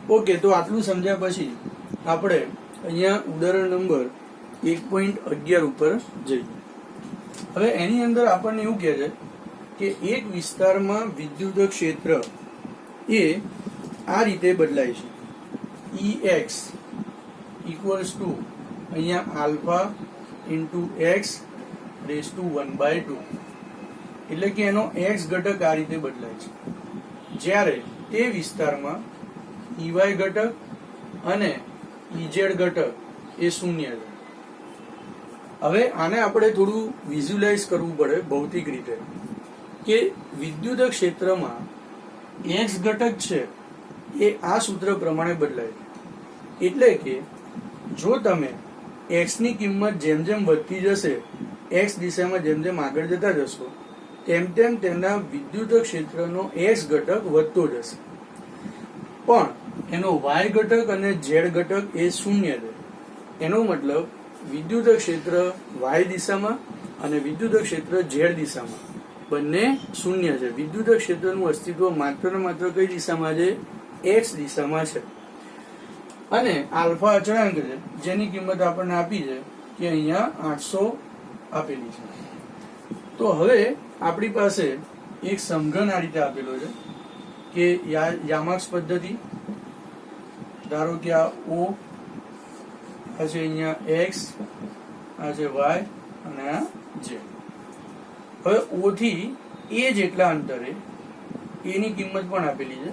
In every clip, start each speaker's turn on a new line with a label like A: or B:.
A: Okay, તો આટલું સમજ્યા પછી આપણે અહીંયા ઉદાહરણ નંબર 1.11 ઉપર જઈએ. હવે એની અંદર આપણને એવું કહે છે કે એક વિસ્તારમાં વિદ્યુત ક્ષેત્ર એ આ રીતે બદલાય છે. EX ઇક્વલ્સ ટુ અહીંયા alpha into x raise to 1/2, એટલે કે એનો એક્સ ઘટક આ રીતે બદલાય છે. જ્યારે તે વિસ્તારમાં EY ઘટક અને EZ ઘટક એ શૂન્ય છે. હવે આને આપણે થોડું વિઝ્યુલાઇઝ કરવું પડે ભૌતિક રીતે કે વિદ્યુત ક્ષેત્રમાં એક્સ ઘટક છે એ આ સૂત્ર પ્રમાણે બદલાય છે. એટલે કે જો તમે એક્સ ની કિંમત જેમ જેમ વધતી જશે, એક્સ દિશામાં જેમ જેમ આગળ જતા જશો, તેમ તેમ તેના વિદ્યુત ક્ષેત્રનો એક્સ ઘટક વધતો જશે. પણ એનો વાય ઘટક અને ઝેડ ઘટક એ શૂન્ય છે. એનો મતલબ વિદ્યુત ક્ષેત્ર વાય દિશામાં અને વિદ્યુત ક્ષેત્ર ઝેડ દિશામાં બંને શૂન્ય છે. વિદ્યુત ક્ષેત્રનું અસ્તિત્વ માત્ર ને માત્ર કઈ દિશામાં છે? એક્સ દિશામાં છે. અને આલ્ફા અચળાંક છે જેની કિંમત આપણને આપી છે કે અહીંયા 800 આપેલી છે. તો હવે આપણી પાસે એક સમઘન આ રીતે આપેલો છે કે યામાક્સ પદ્ધતિ. ધારો કે આ O, આ છે અહીંયા એક્સ, આ છે વાય અને આ ઝેડ. હવે O થી A જેટલા અંતરે એની કિંમત પણ આપેલી છે.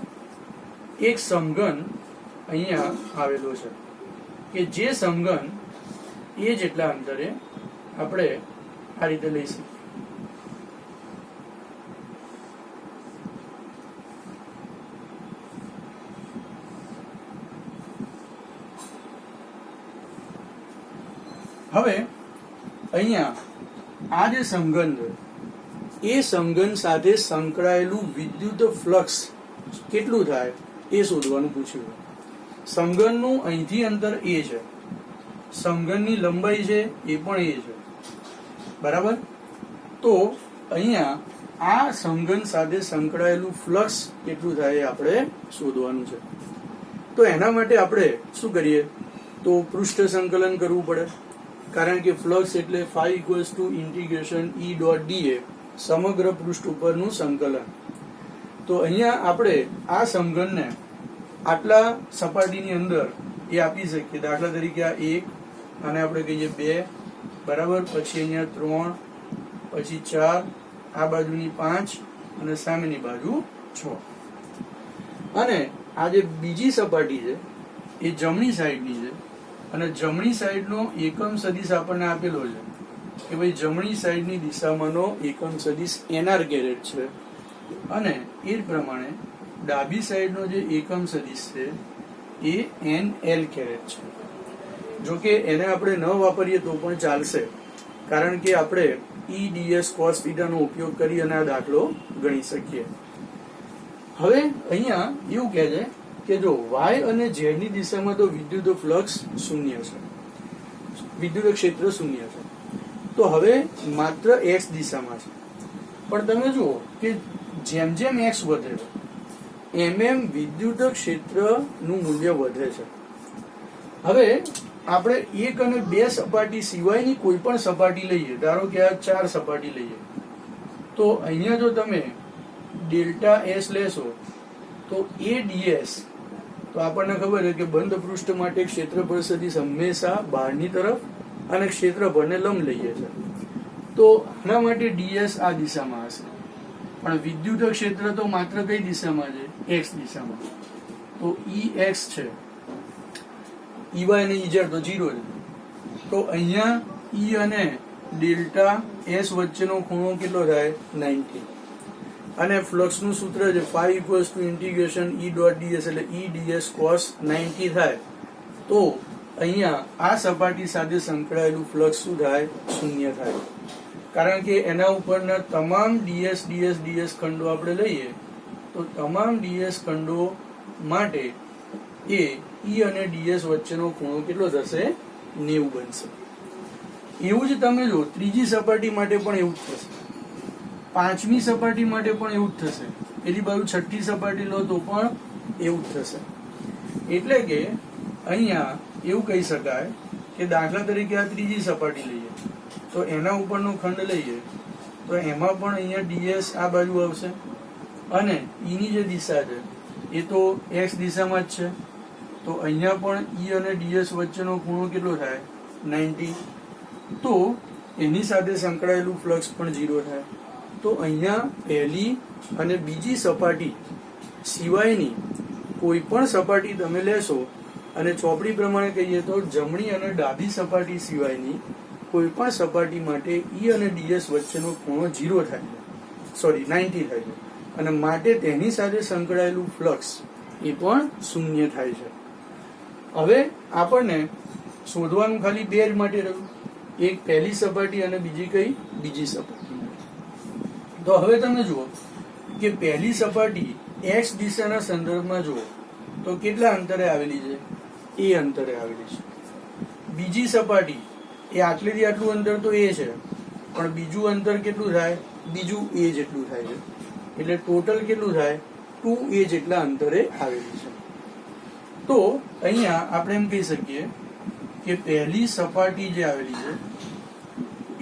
A: એક સમઘન અહીંયા આવેલો છે કે જે સમઘન A જેટલા અંતરે આપણે આ રીતે લઈ શકીએ. હવે અહીંયા આ જે સમઘન છે એ સમઘન સાથે સંકળાયેલું વિદ્યુત ફ્લક્સ કેટલું થાય એ શોધવાનું પૂછ્યું. સમઘનનું અહીંથી અંતર A છે, સમઘનની લંબાઈ છે એ પણ A છે, બરાબર. તો અહીંયા આ સમઘન સાથે સંકળાયેલું ફ્લક્સ કેટલું થાય એ આપણે શોધવાનું છે. તો એના માટે આપણે શું કરીએ? તો પૃષ્ઠ સંકલન કરવું પડે, કારણ કે ફ્લક્સ એટલે phi equals to integration E dot dA, સમગ્ર પૃષ્ઠ ઉપરનું સંકલન. તો અહીંયા આપણે આ સમઘનને આટલા સપાટીની અંદર એ આપી શકીએ. દાખલા તરીકે આ 1, આને આપણે કહીએ 2, બરાબર. પછી અહીંયા 3, પછી 4, આ બાજુની 5 અને સામેની બાજુ 6. અને આ જે બીજી સપાટી છે એ જમણી સાઈડની છે અને જમણી સાઈડનો એકમ સદિશ આપણને આપેલો છે કે ભાઈ જમણી સાઈડની દિશામાંનો એકમ સદિશ NR કેરેટ છે અને એ જ પ્રમાણે ડાબી સાઈડનો જે એકમ સદિશ છે એ NL કેરેટ છે. જો કે એને આપણે ન વાપરીએ તો પણ ચાલશે, કારણ કે આપણે EDS cos θ નો ઉપયોગ કરી અને આ દાખલો ગણી શકીએ. હવે અહીંયા એવું કહે છે કે જો વાય અને ઝેડ ની દિશામાં તો વિદ્યુત ફ્લક્સ શૂન્ય છે, વિદ્યુત ક્ષેત્ર શૂન્ય છે. તો હવે માત્ર એક્સ દિશામાં છે. પણ તમે જુઓ કે જેમ જેમ એક્સ વધે એમ વિદ્યુત ક્ષેત્રનું મૂલ્ય વધે છે. હવે આપણે 1 અને 2 સપાટી સિવાયની કોઈ પણ સપાટી લઈએ, ધારો કે આ 4 સપાટી લઈએ, તો અહીંયા જો તમે ડેલ્ટા S લેશો તો ADS, તો આપણને ખબર છે કે બંધ પૃષ્ઠ માટે ક્ષેત્રફળ સદિશ હંમેશા બહારની તરફ અને ક્ષેત્રફળને લંબ લઈએ છે. તો આના માટે DS આ દિશામાં હશે, પણ વિદ્યુત ક્ષેત્ર તો માત્ર કઈ દિશામાં છે? X દિશામાં. તો EX છે, EY અને EZ તો 0 છે. તો અહીંયા E અને ડેલ્ટા S વચ્ચેનો ખૂણો કેટલો થાય? 90. અને ફ્લક્સનું સૂત્ર છે phi equals to integration E dot ds, એટલે EDS cos 90 થાય. તો અહીંયા આ સપાટી સાથે સંકળાયેલું ફ્લક્સ શું થાય? શૂન્ય થાય. કારણ કે એના ઉપરના તમામ ds ખંડો આપણે લઈએ તો તમામ ds ખંડો માટે એ E અને ds વચ્ચેનો ખૂણો કેટલો થશે? 90 બનશે. એવું જ તમે જો ત્રીજી સપાટી માટે પણ એવું જ થશે, પાંચમી સપાટી માટે પણ એવું જ થશે, એની બાજુ છઠ્ઠી સપાટી લો તો પણ એવું જ થશે. એટલે કે અહીંયા એવું કહી શકાય કે દાખલા તરીકે આ ત્રીજી સપાટી લઈએ તો એના ઉપરનો ખંડ લઈએ તો એમાં પણ અહીંયા ds આ બાજુ આવશે અને ની જે દિશા છે એ તો x દિશામાં જ છે તો અહીંયા પણ અને ds વચ્ચેનો ખૂણો કેટલો થાય 90 તો એની સાથે સંકળાયેલું ફ્લક્સ પણ 0 થાય તો અહીંયા પહેલી અને બીજી સપાટી સિવાયની કોઈ પણ સપાટી તમે લેશો અને ચોપડી પ્રમાણે કહીએ તો જમણી અને ડાબી સપાટી સિવાયની કોઈ પણ સપાટી માટે અને ds વચ્ચેનો ખૂણો 0 થાય છે સોરી 90 થાય છે અને માટે તેની સાથે સંકળાયેલું ફ્લક્સ એ પણ શૂન્ય થાય છે. હવે આપણને શોધવાનું ખાલી બે જ માટે રહ્યું, એક પહેલી સપાટી અને બીજી કઈ બીજી સપાટી. તો હવે તમે જુઓ કે પહેલી સપાટી x દિશાના સંદર્ભમાં જુઓ તો કેટલા અંતરે આવેલી છે? એ અંતરે આવેલી છે. બીજી સપાટી એ આટલેથી આટલું અંતર તો એ છે પણ બીજું અંતર કેટલું થાય? બીજું એ જેટલું થાય છે એટલે ટોટલ કેટલું થાય? 2a જેટલા અંતરે આવેલી છે. તો અહીંયા આપણે એમ કહી શકીએ કે પહેલી સપાટી જે આવેલી છે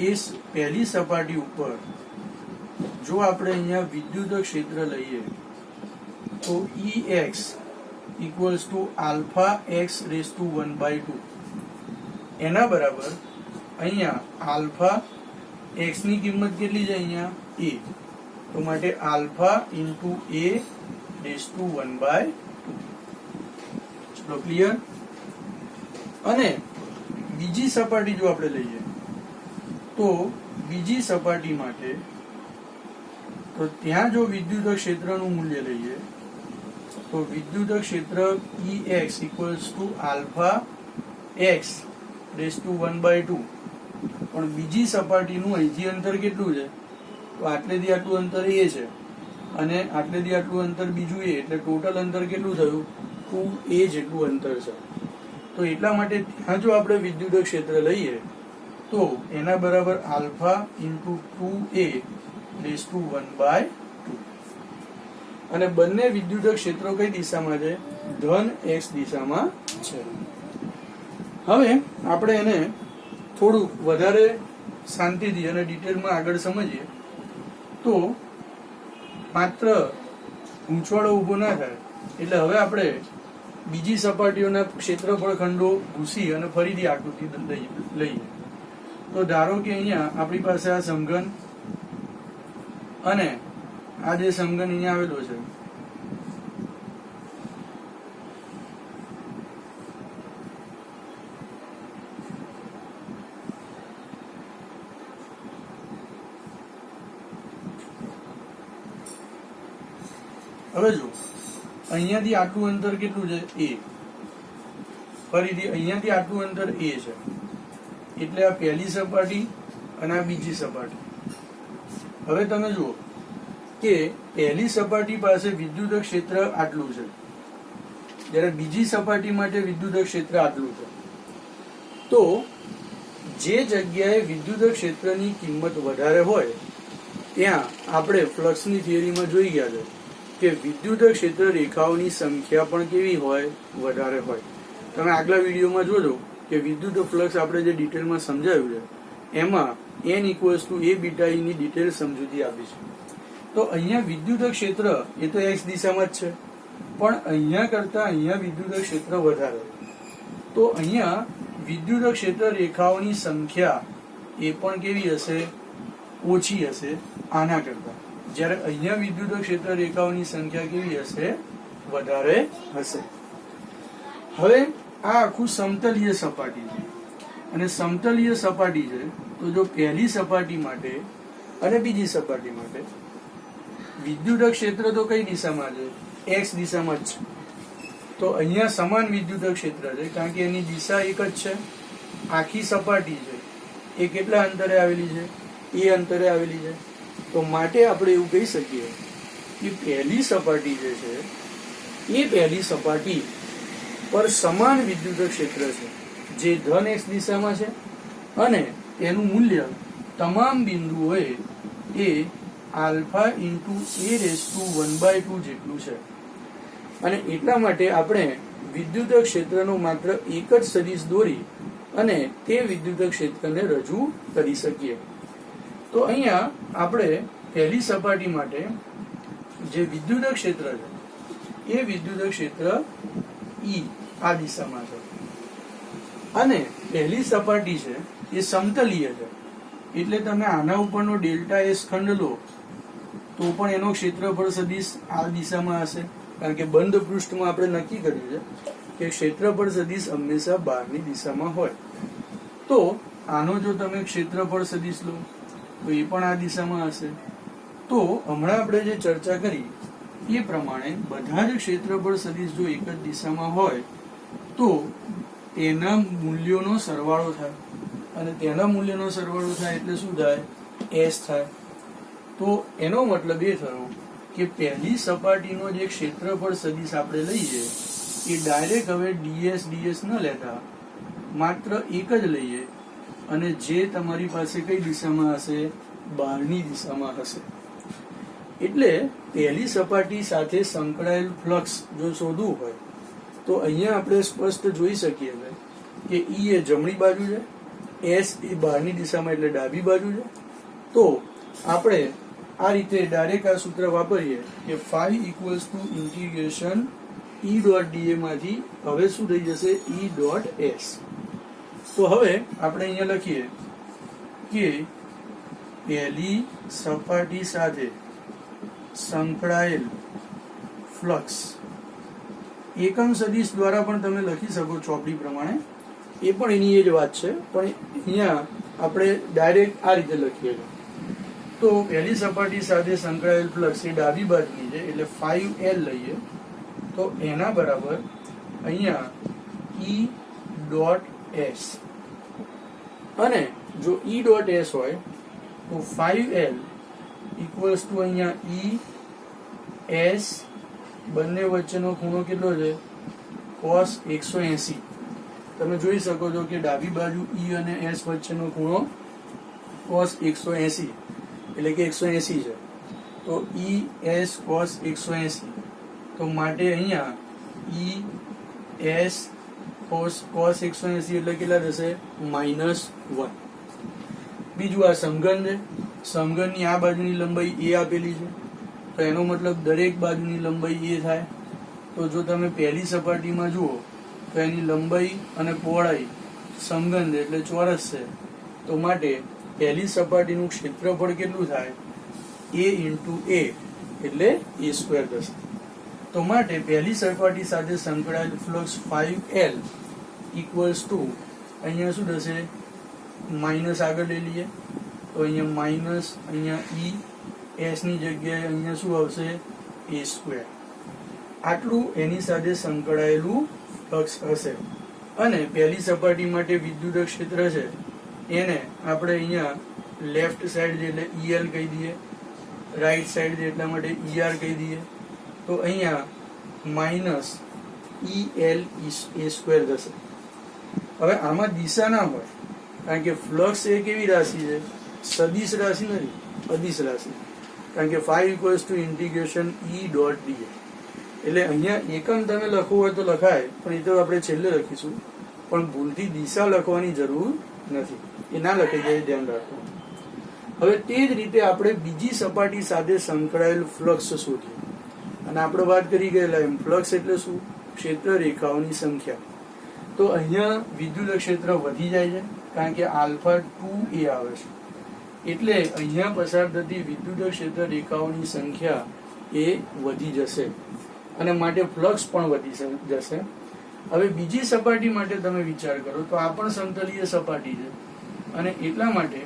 A: એ પહેલી સપાટી ઉપર જો આપણે અહીંયા વિદ્યુત ક્ષેત્ર લઈએ તો Ex equals to alpha x raise to 1/2 એના બરાબર અહીંયા આલ્ફા x ની કિંમત કેટલી છે? અહીંયા a તો માટે alpha into a raise to 1/2. ચલો ક્લિયર. અને બીજી સપાટી જો આપણે લઈએ તો બીજી સપાટી માટે તો ત્યાં જો વિદ્યુત ક્ષેત્રનું મૂલ્ય લઈએ તો વિદ્યુત ક્ષેત્ર Ex equals to alpha x raise to 1/2 પણ બીજી સપાટીનું અહીંથી અંતર કેટલું છે? તો આટલેથી આટલું અંતર એ છે અને આટલેથી આટલું અંતર બીજું એ એટલે ટોટલ અંતર કેટલું થયું? 2a જેટલું અંતર છે. તો એટલા માટે ત્યાં જો આપણે વિદ્યુત ક્ષેત્ર લઈએ તો એના બરાબર alpha into 2a rays to 1/2 અને બંને વિદ્યુત ક્ષેત્રો કઈ દિશામાં છે? ધન x દિશામાં છે. હવે આપણે એને થોડું વધારે શાંતિથી અને ડિટેલમાં આગળ સમજીએ તો માત્ર ગૂંચવાડો ઊભો ના થાય એટલે હવે આપણે બીજી સપાટીઓના ક્ષેત્રફળ ખંડો ભૂસી અને ફરીથી આકૃતિ લઈએ. તો ધારો કે અહીંયા આપણી પાસે આ સમઘન અને આ જે સમઘન અહીંયા આવેલો છે હવે જો અહીંયાથી આટલું અંતર કેટલું છે? a. ફરીથી અહીંયાથી આટલું અંતર a છે એટલે આ પહેલી સપાટી અને આ બીજી સપાટી. હવે તમે જુઓ કે પહેલી સપાટી પાસે વિદ્યુત ક્ષેત્ર આટલું છે જ્યારે બીજી સપાટી માટે વિદ્યુત ક્ષેત્ર આટલું છે. તો જે જગ્યાએ વિદ્યુત ક્ષેત્રની કિંમત વધારે હોય ત્યાં આપણે ફ્લક્સની થિયરીમાં જોઈ ગયા છે કે વિદ્યુત ક્ષેત્ર રેખાઓની સંખ્યા પણ કેવી હોય? વધારે હોય. તમે આગલા વિડીયોમાં જોજો કે વિદ્યુત ફ્લક્સ આપણે જે ડિટેલમાં સમજાવ્યું છે એમાં n equals to a beta ની ડિટેલ સમજૂતી આપી છે. તો અહીંયા વિદ્યુત ક્ષેત્ર એ તો x દિશામાં જ છે પણ અહીંયા કરતા અહીંયા વિદ્યુત ક્ષેત્ર વધારે. તો અહીંયા વિદ્યુત ક્ષેત્ર રેખાઓની સંખ્યા એ પણ કેવી હશે? ઓછી હશે આના કરતા. જ્યારે અહીંયા વિદ્યુત ક્ષેત્ર રેખાઓની સંખ્યા કેવી હશે? વધારે હશે. હવે આ આખું સમતલીય સપાટી છે અને સમતલીય સપાટી છે તો જો પહેલી સપાટી માટે અને બીજી સપાટી માટે વિદ્યુત ક્ષેત્ર તો કઈ દિશામાં છે? x દિશામાં જ છે. તો અહીંયા સમાન વિદ્યુત ક્ષેત્ર છે કારણ કે એની દિશા એક જ છે. આખી સપાટી છે એ કેટલા અંતરે આવેલી છે? એ અંતરે આવેલી છે. તો માટે આપણે એવું કહી શકીએ કે પહેલી સપાટી જે છે એ પહેલી સપાટી પર સમાન વિદ્યુત ક્ષેત્ર છે જે ધન x દિશામાં છે અને તેનું મૂલ્ય તમામ બિંદુઓએ એ alpha into a raise to 1/2 જેટલું છે. અને એટલા માટે આપણે વિદ્યુત ક્ષેત્રનો માત્ર એક જ સદિશ દોરી અને તે વિદ્યુત ક્ષેત્રને રજૂ કરી શકીએ. તો અહીંયા આપણે પહેલી સપાટી માટે જે વિદ્યુત ક્ષેત્ર છે એ વિદ્યુત ક્ષેત્ર E આ દિશામાં છે અને પહેલી સપાટી છે એ સમતલીય છે, એટલે તમે આના ઉપરનો ડેલ્ટા એસ ખંડ લો તો પણ એનો ક્ષેત્રફળ સદિશ આ દિશામાં હશે, કારણ કે બંધ પૃષ્ઠમાં આપણે નક્કી કર્યું છે કે ક્ષેત્રફળ સદિશ હંમેશા બહારની દિશામાં હોય. તો આનો જો તમે ક્ષેત્રફળ સદિશ લો તો એ પણ આ દિશામાં હશે. તો હમણાં આપણે જે ચર્ચા કરી એ પ્રમાણે બધા જ ક્ષેત્રફળ સદિશ જો એક જ દિશામાં હોય તો તેના મૂલ્યોનો સરવાળો થાય, અને તેના મૂલ્યનો સરવાળો થાય એટલે શું થાય? એસ થાય. તો એનો મતલબ એ થયો કે પહેલી સપાટીનો જે ક્ષેત્રફળ સદિશ આપણે લઈએ એ ડાયરેક્ટ હવે ds ન લેતા માત્ર એક જ લઈએ, અને જે તમારી પાસે કઈ દિશામાં હશે? બહારની દિશામાં હશે. એટલે પહેલી સપાટી સાથે સંકળાયેલ ફ્લક્સ જો શોધવું હોય તો અહીંયા આપણે સ્પષ્ટ જોઈ શકીએ કે E એ જમણી બાજુ છે, S એ બહારની દિશામાં એટલે ડાબી બાજુ છે. તો આપણે આ રીતે ડાયરેક્ટ આ સૂત્ર વાપરીએ કે phi equals to integration E dot da માંથી હવે શું થઈ જશે? E dot S. તો હવે આપણે અહીંયા લખીએ કે પહેલી સપાટી સાથે સંકળાયેલ ફ્લક્સ એકમ સદિશ દ્વારા પણ તમે લખી શકો ચોપડી પ્રમાણે, એ પણ એની એ જ વાત છે, પણ અહીંયા આપણે ડાયરેક્ટ આ રીતે લખીએ. તો પહેલી સપાટી સાથે સંકળાયેલ ફ્લક્સ એ ડાબી બાજુની છે એટલે 5L લઈએ તો એના બરાબર અહીંયા E ડોટ S, અને જો E ડોટ S હોય તો 5L ઇક્વલ્સ ટુ અહીંયા E S બંને વચ્ચેનો ખૂણો કેટલો છે? cos 180. તમે જોઈ શકો છો કે ડાબી બાજુ E અને S વચ્ચેનો ખૂણો cos 180 એટલે કે 180 છે. તો ES cos 180, તો માટે અહીંયા ES cos 180 એટલે કેટલા થશે? -1. બીજું આ સમઘન છે, સમઘનની આ બાજુની લંબાઈ A આપેલી છે, તો એનો મતલબ દરેક બાજુની લંબાઈ A થાય. તો જો તમે પહેલી સપાટીમાં જુઓ તો એની લંબાઈ અને પહોળાઈ સમઘન છે એટલે ચોરસ છે, તો માટે પહેલી સપાટીનું ક્ષેત્રફળ કેટલું થાય? A ઇન્ટુ A એટલે A² થશે. તો માટે પહેલી સપાટી સાથે સંકળાયેલ ફ્લક્સ 5L ઇક્વલ્સ ટુ અહીંયા શું થશે? માઇનસ આગળ લઈ લઈએ તો અહીંયા માઇનસ, અહીંયા S ની જગ્યાએ અહીંયા શું આવશે? A². આટલું એની સાથે સંકળાયેલું ફ્લક્સ હશે. અને પહેલી સપાટી માટે વિદ્યુત ક્ષેત્ર છે એને આપણે અહીંયા લેફ્ટ સાઈડ છે એટલે EL કહી દઈએ, રાઈટ સાઈડ છે એટલા માટે ER કહી દઈએ. તો અહીંયા માઇનસ EL A² થશે. હવે આમાં દિશા ના હોય, કારણ કે ફ્લક્સ એ કેવી રાશિ છે? સદિશ રાશિ નથી, અદિશ રાશિ. કારણ કે 5 equals two integration E dot da. એટલે અહીંયા એકમ તમે લખવું હોય તો લખાય, પણ એ તો આપણે છેલ્લે લખીશું. પણ ભૂલથી દિશા લખવાની જરૂર નથી, એ ના લખી જાય, ધ્યાન રાખવું. હવે તે જ રીતે આપણે બીજી સપાટી સાથે સંકળાયેલ ફ્લક્સ શોધીએ. અને આપણે વાત કરી ગયેલા એમ ફ્લક્સ એટલે શું? ક્ષેત્ર રેખાઓની સંખ્યા. તો અહીંયા વિદ્યુત ક્ષેત્ર વધી જાય છે, કારણ કે આલ્ફા 2A આવે છે, એટલે અહીંયા પસાર થતી વિદ્યુત ક્ષેત્ર રેખાઓની સંખ્યા એ વધી જશે, અને માટે ફ્લક્સ પણ વધી જશે. હવે બીજી સપાટી માટે તમે વિચાર કરો તો આ પણ સમતલીય સપાટી છે, અને એટલા માટે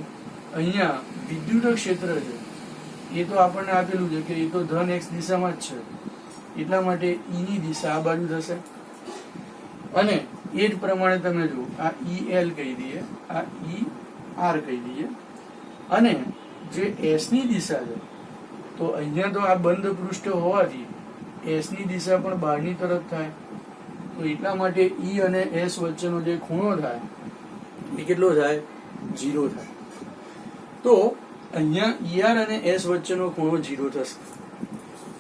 A: અહીંયા વિદ્યુત ક્ષેત્ર છે એ તો આપણને આપેલું છે કે એ તો ધન x દિશામાં જ છે, એટલા માટે E ની દિશા આ બાજુ થશે. અને એ જ પ્રમાણે તમે જુઓ, આ EL કહી દઈએ, આ ER કહી દઈએ, અને જે S ની દિશા છે તો અહીંયા તો આ બંધ પૃષ્ઠ હોવાથી S ની દિશા પણ બહારની તરફ થાય, તો એટલા માટે E અને S વચ્ચેનો જે ખૂણો થાય એ કેટલો થાય? 0 થાય. તો અહીંયા ER અને S વચ્ચેનો ખૂણો 0 થશે.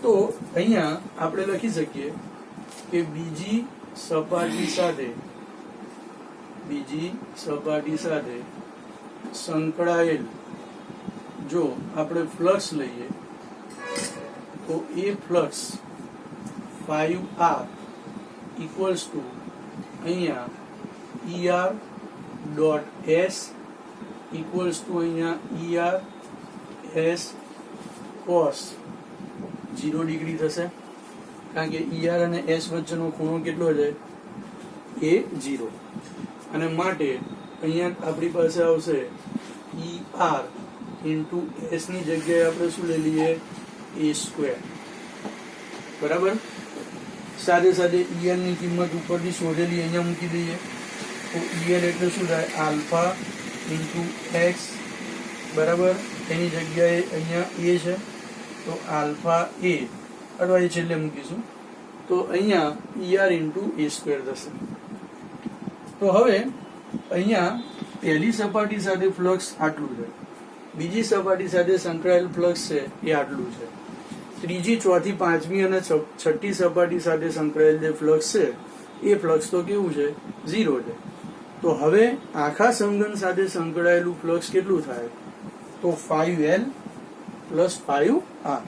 A: તો અહીંયા આપણે લખી શકીએ કે બીજી સપાટી સાથે સંકળાયેલ જો આપણે ફ્લક્સ લઈએ તો એ ફ્લક્સ 5R ઇક્વલ્સ ટુ અહીંયા ER dot S equals to અહીંયા ER S cos 0 ડિગ્રી થશે, કારણ કે ER અને S વચ્ચેનો ખૂણો કેટલો છે? એ 0. અને માટે અહીંયા આપણી પાસે આવશે ER ઇન્ટુ S ની જગ્યાએ આપણે શું લઈ લઈએ? A². બરાબર. સાથે સાથે ER ની કિંમત ઉપરથી શોધેલી અહીંયા મૂકી દઈએ તો ER એટલે શું થાય? Alpha into X. બરાબર. એની જગ્યાએ અહીંયા A છે તો આલ્ફા A અથવા એ છેલ્લે મૂકીશું તો અહીંયા ER ઇન્ટુ A² થશે. તો હવે અહીંયા પહેલી સપાટી સાથે ફ્લક્સ આટલું છે, બીજી સપાટી સાથે સંકળાયેલ ફ્લક્સ છે એ આટલું છે, ત્રીજી, ચોથી, પાંચમી અને છઠ્ઠી સપાટી સાથે સંકળાયેલ જે ફ્લક્સ છે એ ફ્લક્સ તો કેવું છે? 0 છે. તો હવે આખા સંઘન સાથે સંકળાયેલું ફ્લક્સ કેટલું થાય? તો 5L પ્લસ 5R.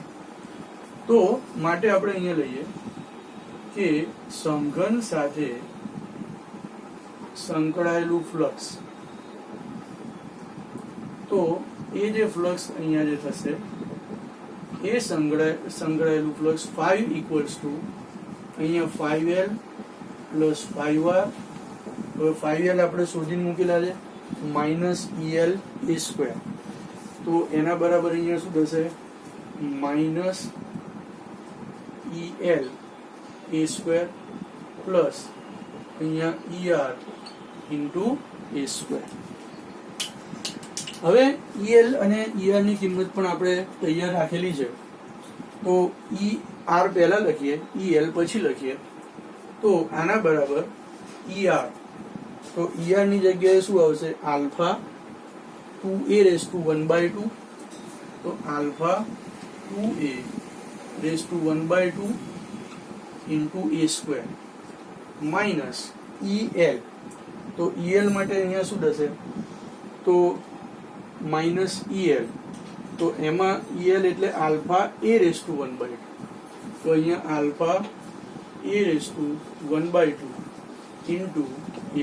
A: તો માટે આપણે અહીંયા લઈએ કે સંઘન સાથે સંકળાયેલું ફ્લક્સ, તો એ જે ફ્લક્સ અહીંયા જે થશે એ સંકળાયેલું ફ્લક્સ 5 ઇક્વલ્સ ટુ અહીંયા 5L પ્લસ 5R. હવે 5L આપણે શોધીને મૂકેલા છે માઇનસ EL A². તો એના બરાબર અહીંયા શું થશે? માઇનસ EL A² પ્લસ અહીંયા ER ઇન્ટુ A². હવે EL અને ER ની કિંમત પણ આપણે તૈયાર રાખેલી છે તો ER પહેલા લખીએ, EL પછી લખીએ. તો આના બરાબર ER, તો ER ની જગ્યાએ શું આવશે? આલ્ફા 2a⁻², તો alpha 2a⁻² into A² minus EL. તો EL માટે અહીંયા શું થશે? તો માઇનસ EL. તો એમાં EL એટલે આલ્ફા a⁻², તો અહીંયા આલ્ફા a⁻² ઇન્ટુ A².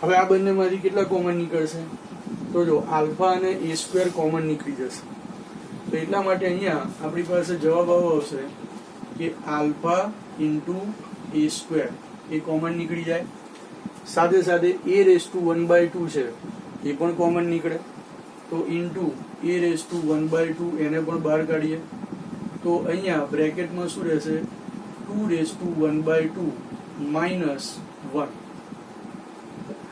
A: હવે આ બંનેમાંથી કેટલા કોમન નીકળશે? તો જો આલ્ફા અને A² કોમન નીકળી જશે. તો એટલા માટે અહીંયા આપણી પાસે જવાબ આવો આવશે કે આલ્ફા ઇન્ટુ A² એ કોમન નીકળી જાય. સાથે સાથે a⁻² છે એ પણ કોમન નીકળે તો ઇન્ટુ a⁻² એને પણ બહાર કાઢીએ તો અહીંયા બ્રેકેટમાં શું રહેશે? 2⁻² માઇનસ 1,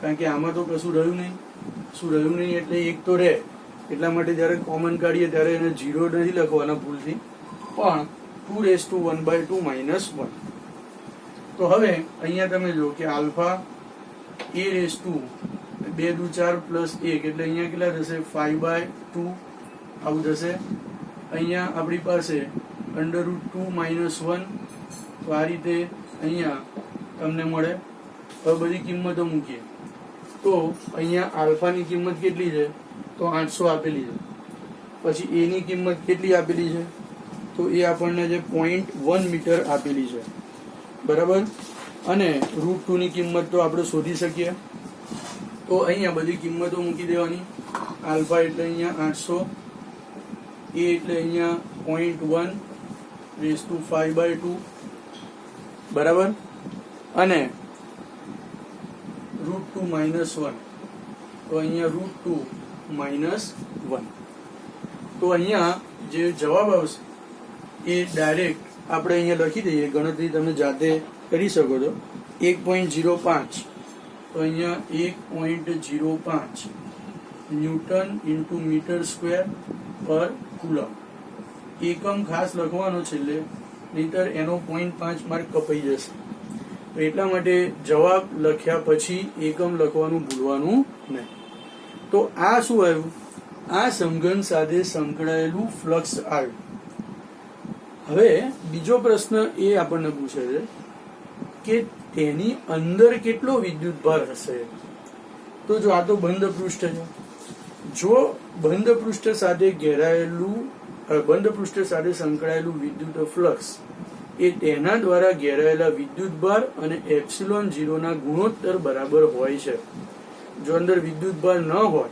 A: કારણ કે આમાં તો કશું રહ્યું નહીં. શું રહ્યું નહીં એટલે એક તો રહે, એટલા માટે જ્યારે કોમન કાઢીએ ત્યારે એને 0 નથી લખવાના ભૂલથી, પણ 2⁻² માઇનસ 1. તો હવે અહીંયા તમે જો કે આલ્ફા a⁻², 2 દુ 4 પ્લસ 1 એટલે અહીંયા કેટલા થશે? 5/2 આવું થશે. અહીંયા આપણી પાસે √2 માઇનસ 1, તો આ રીતે અહીંયા તમને મળે. હવે બધી કિંમતો મૂકીએ તો અહીંયા આલ્ફાની કિંમત કેટલી છે? તો 800 આપેલી છે. પછી એ ની કિંમત કેટલી આપેલી છે? તો એ આપણને જે 0.1 મીટર આપેલી છે. બરાબર. અને √2 ની કિંમત તો આપણે શોધી શકીએ. તો અહીંયા બધી કિંમતો મૂકી દેવાની. આલ્ફા એટલે અહીંયા 800, એ એટલે અહીંયા 0.1/5/2, બરાબર. અને √2 માઇનસ 1, તો અહીંયા √2 માઇનસ 1. તો અહીંયા જે જવાબ આવશે એ ડાયરેક્ટ આપણે અહીંયા લખી દઈએ. ગણતરી તમે જાતે કરી શકો છો. 1.05, તો અહીંયા 1.05 ન્યૂટન ઇન્ટુ મીટર સ્ક્વેર પર કુલમ. એકમ ખાસ લખવાનો છેલ્લે, નહીતર એનો 0.5 માર્ક કપાઈ જશે. તો એટલા માટે જવાબ લખ્યા પછી એકમ લખવાનું ભૂલવાનું નહીં. તો આ શું આવ્યું? આ સમઘન સાથે સંકળાયેલું ફ્લક્સ આવ્યું. હવે બીજો પ્રશ્ન એ આપણને પૂછે છે કે તેની અંદર કેટલો વિદ્યુત ભાર હશે. તો જો આ તો બંધ પૃષ્ઠ છે, જો બંધ પૃષ્ઠ સાથે સંકળાયેલું વિદ્યુત ફ્લક્સ એ તેના દ્વારા ઘેરાયેલા વિદ્યુત ભાર અને એપ્સિલોન 0 ના ગુણોત્તર બરાબર હોય છે. જો અંદર વિદ્યુત ભાર ન હોય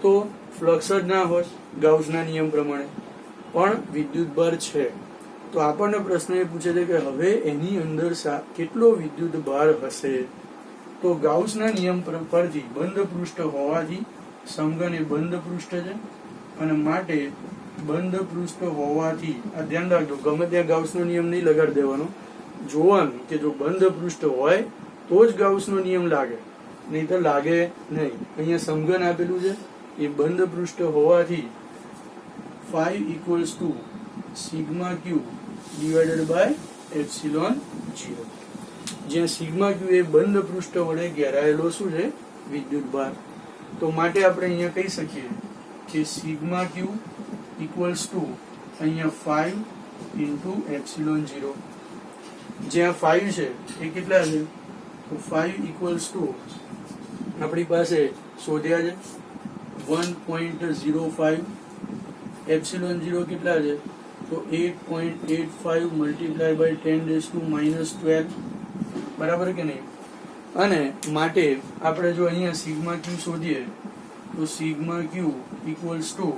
A: તો ફ્લક્સ જ ના હોય ગાઉસના નિયમ પ્રમાણે, પણ વિદ્યુત ભાર છે. તો આપણને પ્રશ્ન એ પૂછે છે કે હવે એની અંદર કેટલો વિદ્યુત ભાર હશે. તો ગાઉસના નિયમ પરથી બંધ પૃષ્ઠ હોવાથી સમઘન એ બંધ પૃષ્ઠ છે, અને માટે બંધ પૃષ્ઠ હોવાથી આ ધ્યાન રાખજો, ગમે ત્યાં ગાઉસનો નિયમ નહીં લગાડી દેવાનો, જોવાનું કે જો બંધ પૃષ્ઠ હોય તો જ ગાઉસનો નિયમ લાગે, નહીં તો લાગે નહીં. અહીંયા સમઘન આપેલું છે, એ બંધ પૃષ્ઠ હોવાથી 5 equals to sigma q divided by epsilon 0, જ્યાં સિગ્મા ક્યુ એ બંધ પૃષ્ઠ વડે ઘેરાયેલો શું છે વિદ્યુત ભાર. તો માટે આપણે અહીંયા કહી શકીએ કે સિગ્મા ક્યુ ઇક્વલ્સ ટુ અહીંયા 5 ઇન્ટુ એપ્સિલોન 0, જ્યાં 5 છે એ કેટલા છે, તો 5 ઇક્વલ્સ ટુ આપણી પાસે શોધ્યા છે 1.05, એપ્સિલોન 0 કેટલા છે, તો 8.85 મલ્ટીપ્લાય બાય 10⁻⁻12, બરાબર કે નહીં. અને માટે આપણે જો અહીંયા સિગ્મા ક્યુ શોધીએ તો સિગ્મા ક્યુ ઇક્વલ્સ ટુ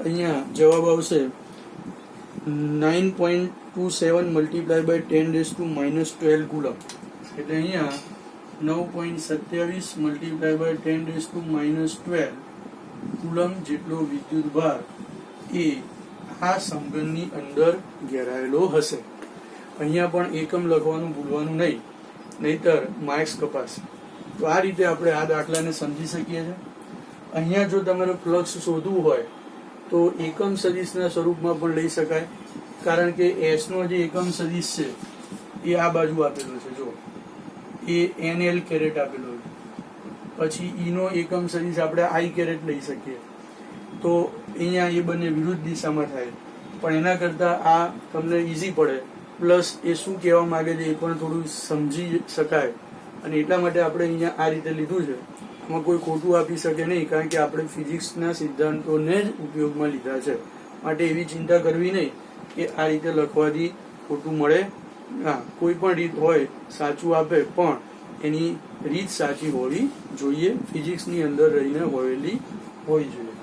A: અહીંયા જવાબ આવશે 9.27 મલ્ટીપ્લાય બાય 10⁻12 કુલમ. એટલે અહીંયા 9.27 મલ્ટીપ્લાય બાય 10⁻12 કુલમ જેટલો વિદ્યુત ભાર એ આ સમઘનની અંદર ઘેરાયેલો હશે. અહીંયા પણ એકમ લખવાનું ભૂલવાનું નહીં, નહીતર માર્ક્સ કપાશે. તો આ રીતે આપણે આ દાખલાને સમજી શકીએ છીએ. અહીંયા જો તમારે ફ્લક્સ શોધવું હોય તો એકમ સદિશના સ્વરૂપમાં પણ લઈ શકાય, કારણ કે એસ નો જે એકમ સદિશ છે એ આ બાજુ આપેલો છે, જો એ NL કેરેટ આપેલો છે, પછી ઈ નો એકમ સદિશ આપણે I કેરેટ લઈ શકીએ. તો અહીંયા એ બંને વિરુદ્ધ દિશામાં થાય, પણ એના કરતાં આ તમને ઈઝી પડે, પ્લસ એ શું કહેવા માંગે છે એ પણ થોડું સમજી શકાય, અને એટલા માટે આપણે અહીંયા આ રીતે લીધું છે. આમાં કોઈ ખોટું આપી શકે નહીં, કારણ કે આપણે ફિઝિક્સના સિદ્ધાંતોને જ ઉપયોગમાં લીધા છે. માટે એવી ચિંતા કરવી નહીં કે આ રીતે લખવાથી ખોટું મળે. હા, કોઈ પણ રીત હોય સાચું આપે, પણ એની રીત સાચી હોવી જોઈએ, ફિઝિક્સની અંદર રહીને હોવેલી હોવી જોઈએ.